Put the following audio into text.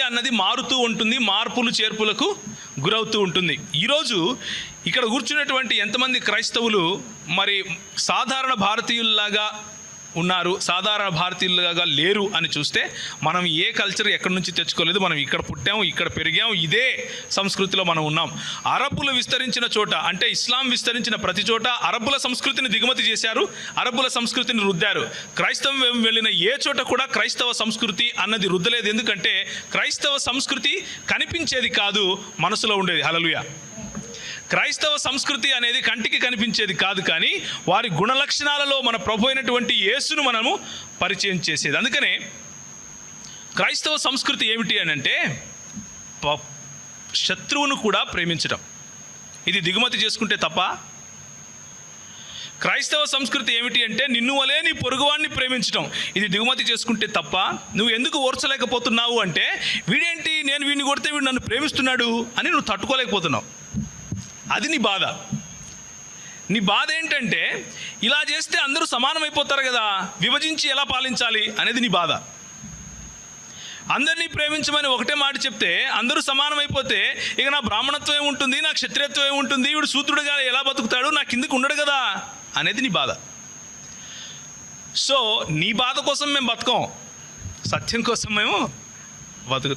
అన్నది మారుతూ ఉంటుంది, మార్పులు చేర్పులకు గురవుతూ ఉంటుంది. ఈరోజు ఇక్కడ కూర్చున్నటువంటి ఎంతమంది క్రైస్తవులు మరి సాధారణ భారతీయుల్లాగా ఉన్నారు, సాధారణ భారతీయులుగా లేరు అని చూస్తే మనం ఏ కల్చర్ ఎక్కడి నుంచి తెచ్చుకోలేదు. మనం ఇక్కడ పుట్టాము, ఇక్కడ పెరిగాము, ఇదే సంస్కృతిలో మనం ఉన్నాం. అరబ్బులు విస్తరించిన చోట, అంటే ఇస్లాం విస్తరించిన ప్రతి చోట అరబ్బుల సంస్కృతిని దిగుమతి చేశారు, అరబ్బుల సంస్కృతిని రుద్దారు. క్రైస్తవం వెళ్ళిన ఏ చోట కూడా క్రైస్తవ సంస్కృతి అన్నది రుద్దలేదు. ఎందుకంటే క్రైస్తవ సంస్కృతి కనిపించేది కాదు, మనసులో ఉండేది. హల్లెలూయా. క్రైస్తవ సంస్కృతి అనేది కంటికి కనిపించేది కాదు, కానీ వారి గుణలక్షణాలలో మన ప్రభు అయినటువంటి యేసును మనము పరిచయం చేసేది. అందుకనే క్రైస్తవ సంస్కృతి ఏమిటి అని అంటే శత్రువును కూడా ప్రేమించడం. ఇది దిగుమతి చేసుకుంటే తప్ప. క్రైస్తవ సంస్కృతి ఏమిటి అంటే నిన్ను వలే నీ పొరుగువాడిని ప్రేమించడం. ఇది దిగుమతి చేసుకుంటే తప్ప. నువ్వు ఎందుకు ఓర్చలేకపోతున్నావు అంటే వీడేంటి, నేను వీడిని కొడితే వీడు నన్ను ప్రేమిస్తున్నాడు అని నువ్వు తట్టుకోలేకపోతున్నావు. అది నీ బాధ. నీ బాధ ఏంటంటే ఇలా చేస్తే అందరూ సమానమైపోతారు కదా, విభజించి ఎలా పాలించాలి అనేది నీ బాధ. అందరినీ ప్రేమించమని ఒకటే మాట చెప్తే అందరూ సమానమైపోతే ఇక నా బ్రాహ్మణత్వం ఏముంటుంది, నా క్షత్రియత్వం ఏముంటుంది, వీడు శూద్రుడుగా ఎలా బతుకుతాడు, నా కిందకు ఉండడు కదా అనేది నీ బాధ. సో నీ బాధ కోసం మేము బతకం, సత్యం కోసం మేము బతుకుతాం.